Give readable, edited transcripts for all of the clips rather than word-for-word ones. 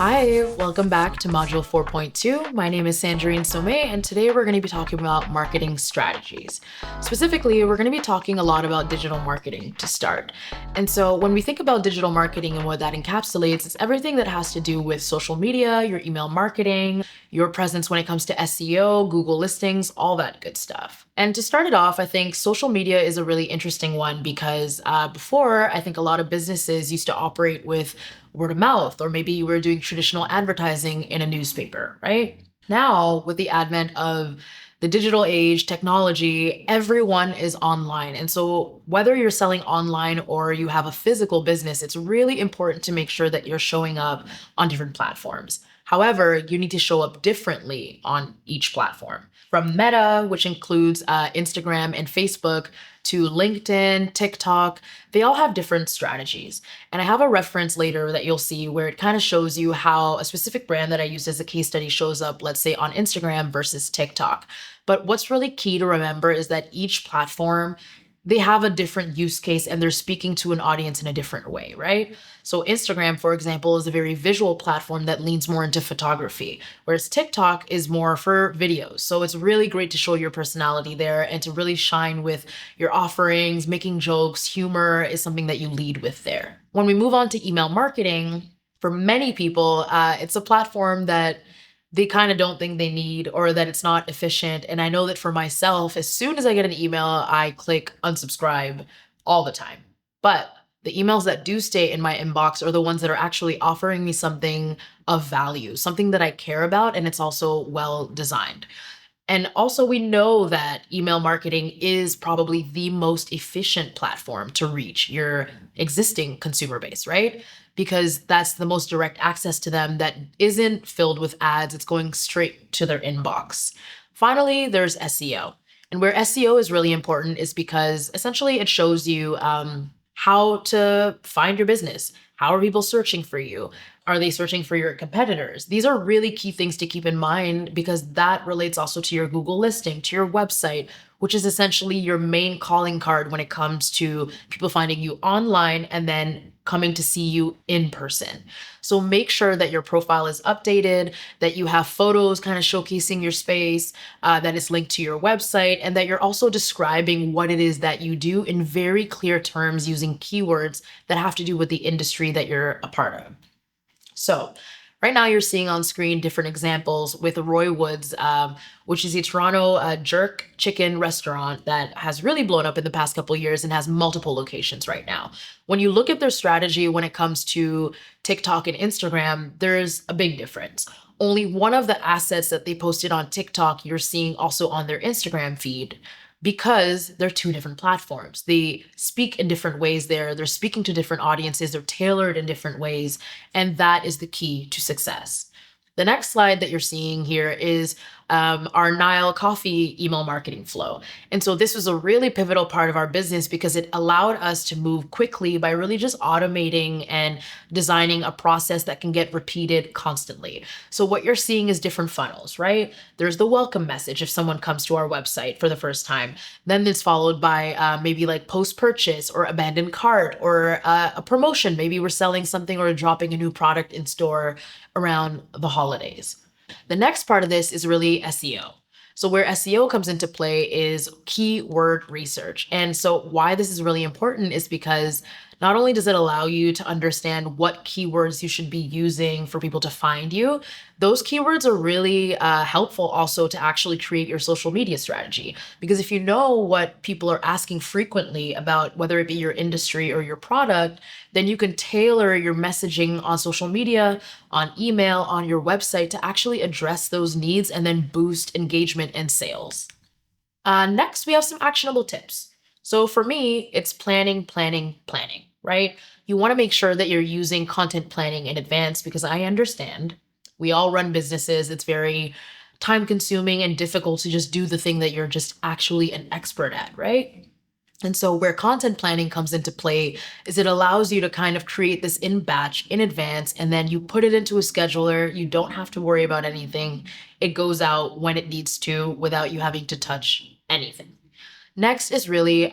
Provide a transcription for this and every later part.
Hi, welcome back to Module 4.2. My name is Sandrine Somé, and today we're going to be talking about marketing strategies. Specifically, we're going to be talking a lot about digital marketing to start. And so when we think about digital marketing and what that encapsulates, it's everything that has to do with social media, your email marketing, your presence when it comes to SEO, Google listings, all that good stuff. And to start it off, I think social media is a really interesting one because before, I think a lot of businesses used to operate with word of mouth, or maybe you were doing traditional advertising in a newspaper, right? Now, with the advent of the digital age, technology, everyone is online. And so, whether you're selling online or you have a physical business, it's really important to make sure that you're showing up on different platforms. However, you need to show up differently on each platform. From Meta, which includes Instagram and Facebook, to LinkedIn, TikTok, they all have different strategies. And I have a reference later that you'll see where it kind of shows you how a specific brand that I used as a case study shows up, let's say on Instagram versus TikTok. But what's really key to remember is that each platform, they have a different use case and they're speaking to an audience in a different way, right? So Instagram, for example, is a very visual platform that leans more into photography, whereas TikTok is more for videos. So it's really great to show your personality there and to really shine with your offerings, making jokes, humor is something that you lead with there. When we move on to email marketing, for many people, it's a platform that they kind of don't think they need or that it's not efficient. And I know that for myself, as soon as I get an email, I click unsubscribe all the time. But the emails that do stay in my inbox are the ones that are actually offering me something of value, something that I care about, and it's also well designed. And also, we know that email marketing is probably the most efficient platform to reach your existing consumer base, right? Because that's the most direct access to them that isn't filled with ads, it's going straight to their inbox. Finally, there's SEO. And where SEO is really important is because essentially it shows you how to find your business. How are people searching for you? Are they searching for your competitors? These are really key things to keep in mind because that relates also to your Google listing, to your website, which is essentially your main calling card when it comes to people finding you online and then coming to see you in person. So make sure that your profile is updated, that you have photos kind of showcasing your space, that is linked to your website, and that you're also describing what it is that you do in very clear terms using keywords that have to do with the industry that you're a part of. So right now you're seeing on screen different examples with Roy Woods, which is a Toronto jerk chicken restaurant that has really blown up in the past couple of years and has multiple locations right now. When you look at their strategy when it comes to TikTok and Instagram, there's a big difference. Only one of the assets that they posted on TikTok, you're seeing also on their Instagram feed because they're two different platforms. They speak in different ways there. They're speaking to different audiences. They're tailored in different ways. And that is the key to success. The next slide that you're seeing here is our Nile coffee email marketing flow. And so this was a really pivotal part of our business because it allowed us to move quickly by really just automating and designing a process that can get repeated constantly. So what you're seeing is different funnels, right? There's the welcome message if someone comes to our website for the first time. Then it's followed by maybe like post-purchase or abandoned cart or a promotion. Maybe we're selling something or dropping a new product in store around the holidays. The next part of this is really SEO. So where SEO comes into play is keyword research. And so why this is really important is because not only does it allow you to understand what keywords you should be using for people to find you, those keywords are really helpful also to actually create your social media strategy. Because if you know what people are asking frequently about, whether it be your industry or your product, then you can tailor your messaging on social media, on email, on your website to actually address those needs and then boost engagement and sales. Next, we have some actionable tips. So for me, it's planning, planning, planning, right? You want to make sure that you're using content planning in advance because I understand we all run businesses. It's very time consuming and difficult to just do the thing that you're just actually an expert at, right? And so where content planning comes into play is it allows you to kind of create this in batch in advance, and then you put it into a scheduler. You don't have to worry about anything. It goes out when it needs to without you having to touch anything. Next is really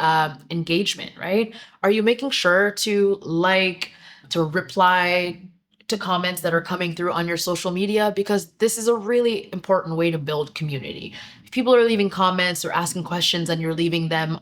engagement, right? Are you making sure to like, to reply, to comments that are coming through on your social media, because this is a really important way to build community. If people are leaving comments or asking questions and you're leaving them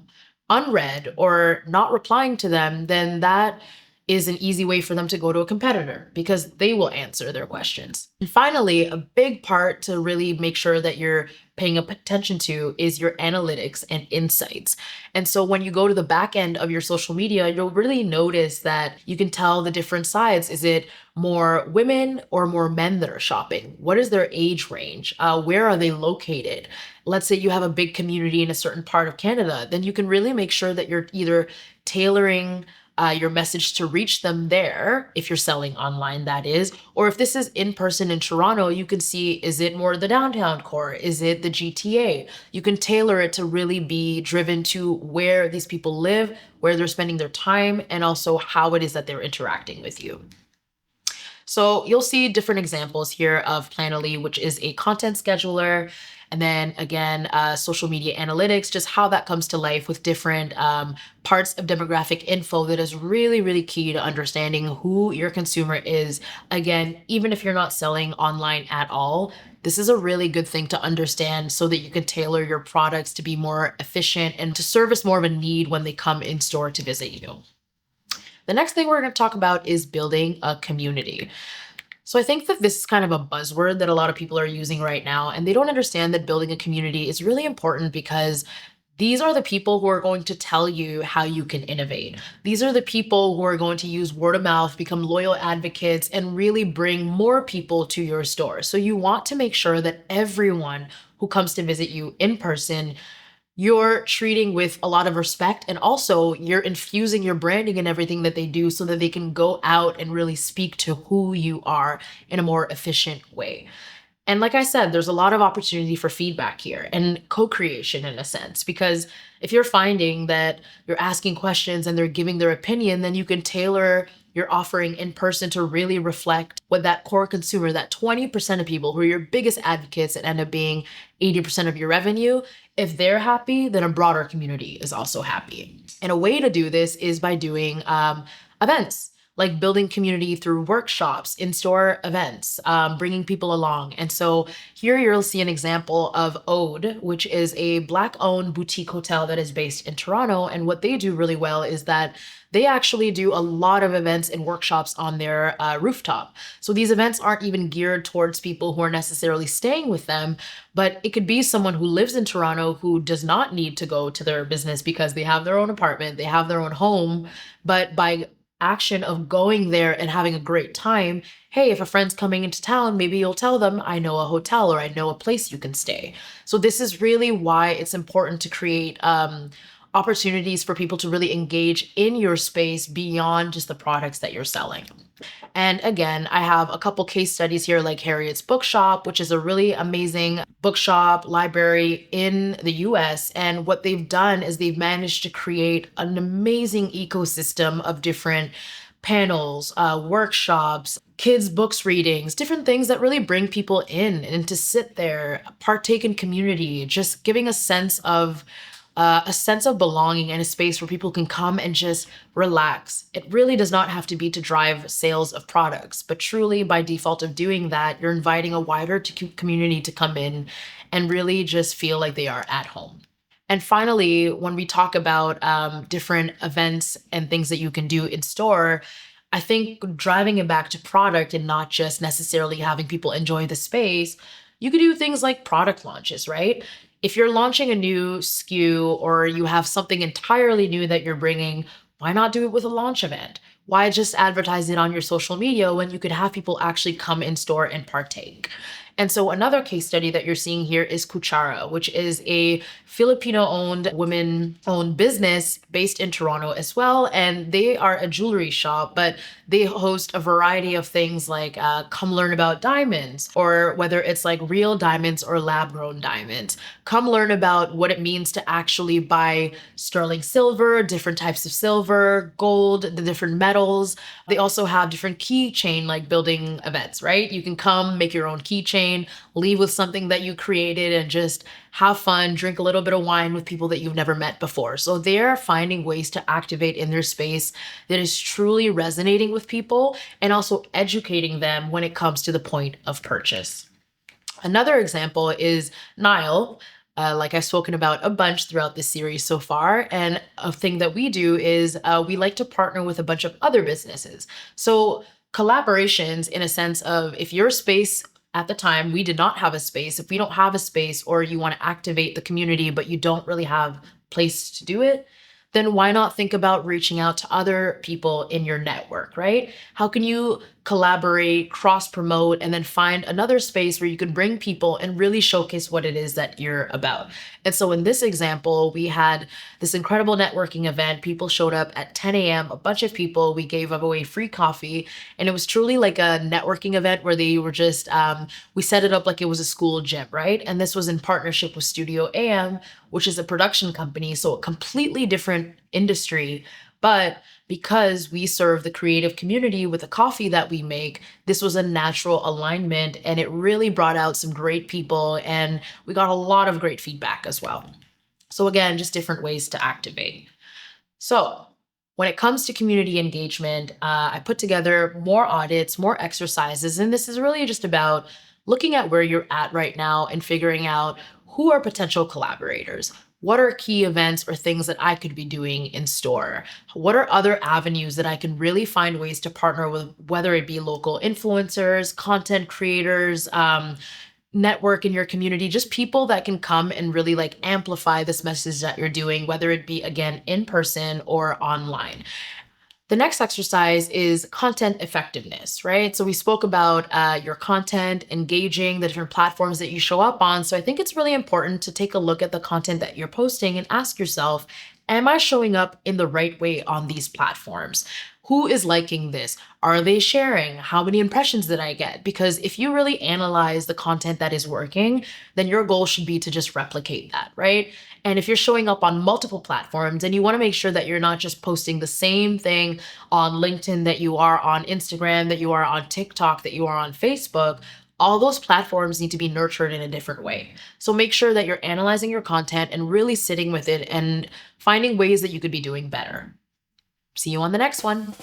unread or not replying to them, then that is an easy way for them to go to a competitor because they will answer their questions. And finally, a big part to really make sure that you're paying attention to is your analytics and insights. And so when you go to the back end of your social media, you'll really notice that you can tell the different sides. Is it more women or more men that are shopping? What is their age range? Where are they located? Let's say you have a big community in a certain part of Canada, then you can really make sure that you're either tailoring your message to reach them there, if you're selling online, that is, or if this is in person in Toronto, you can see, is it more the downtown core? Is it the GTA? You can tailor it to really be driven to where these people live, where they're spending their time, and also how it is that they're interacting with you. So you'll see different examples here of Planoly, which is a content scheduler. And then again, social media analytics, just how that comes to life with different parts of demographic info that is really, really key to understanding who your consumer is. Again, even if you're not selling online at all, this is a really good thing to understand so that you can tailor your products to be more efficient and to service more of a need when they come in store to visit you. The next thing we're going to talk about is building a community. So I think that this is kind of a buzzword that a lot of people are using right now, and they don't understand that building a community is really important because these are the people who are going to tell you how you can innovate. These are the people who are going to use word of mouth, become loyal advocates, and really bring more people to your store. So you want to make sure that everyone who comes to visit you in person, you're treating with a lot of respect, and also you're infusing your branding in everything that they do so that they can go out and really speak to who you are in a more efficient way. And like I said, there's a lot of opportunity for feedback here and co-creation in a sense, because if you're finding that you're asking questions and they're giving their opinion, then you can tailor your offering in person to really reflect what that core consumer, that 20% of people who are your biggest advocates and end up being 80% of your revenue, if they're happy, then a broader community is also happy. And a way to do this is by doing events, like building community through workshops, in-store events, bringing people along. And so here you'll see an example of Ode, which is a Black-owned boutique hotel that is based in Toronto. And what they do really well is that they actually do a lot of events and workshops on their rooftop. So these events aren't even geared towards people who are necessarily staying with them, but it could be someone who lives in Toronto who does not need to go to their business because they have their own apartment, they have their own home, but by action of going there and having a great time, hey, if a friend's coming into town, maybe you'll tell them, I know a hotel or I know a place you can stay. So this is really why it's important to create opportunities for people to really engage in your space beyond just the products that you're selling. And again, I have a couple case studies here, like Harriet's Bookshop, which is a really amazing bookshop library in the US. And what they've done is they've managed to create an amazing ecosystem of different panels, workshops, kids' books readings, different things that really bring people in and to sit there, partake in community, just giving a sense of belonging and a space where people can come and just relax. It really does not have to be to drive sales of products, but truly by default of doing that, you're inviting a wider community to come in and really just feel like they are at home. And finally, when we talk about different events and things that you can do in store, I think driving it back to product and not just necessarily having people enjoy the space, you could do things like product launches, right? If you're launching a new SKU or you have something entirely new that you're bringing, why not do it with a launch event? Why just advertise it on your social media when you could have people actually come in store and partake? And so another case study that you're seeing here is Kuchara, which is a Filipino-owned, women-owned business based in Toronto as well. And they are a jewelry shop, but they host a variety of things like come learn about diamonds, or whether it's like real diamonds or lab-grown diamonds. Come learn about what it means to actually buy sterling silver, different types of silver, gold, the different metals. They also have different keychain like building events, right? You can come make your own keychain plane, leave with something that you created, and just have fun, drink a little bit of wine with people that you've never met before. So they're finding ways to activate in their space that is truly resonating with people and also educating them when it comes to the point of purchase. Another example is Nile. Like I've spoken about a bunch throughout this series so far. And a thing that we do is we like to partner with a bunch of other businesses. So collaborations in a sense of if your space at the time, we did not have a space. If we don't have a space or you want to activate the community, but you don't really have a place to do it, then why not think about reaching out to other people in your network, right? How can you collaborate, cross promote, and then find another space where you can bring people and really showcase what it is that you're about? And so in this example, we had this incredible networking event. People showed up at 10 a.m., a bunch of people. We gave away free coffee, and it was truly like a networking event where they were just, we set it up like it was a school gym, right? And this was in partnership with Studio AM, which is a production company, so a completely different industry. But because we serve the creative community with the coffee that we make, this was a natural alignment and it really brought out some great people and we got a lot of great feedback as well. So again, just different ways to activate. So when it comes to community engagement, I put together more audits, more exercises, and this is really just about looking at where you're at right now and figuring out who are potential collaborators. What are key events or things that I could be doing in store? What are other avenues that I can really find ways to partner with, whether it be local influencers, content creators, network in your community, just people that can come and really like amplify this message that you're doing, whether it be again in person or online. The next exercise is content effectiveness, right? So we spoke about your content, engaging, the different platforms that you show up on. So I think it's really important to take a look at the content that you're posting and ask yourself, am I showing up in the right way on these platforms? Who is liking this? Are they sharing? How many impressions did I get? Because if you really analyze the content that is working, then your goal should be to just replicate that, right? And if you're showing up on multiple platforms and you want to make sure that you're not just posting the same thing on LinkedIn that you are on Instagram, that you are on TikTok, that you are on Facebook, all those platforms need to be nurtured in a different way. So make sure that you're analyzing your content and really sitting with it and finding ways that you could be doing better. See you on the next one.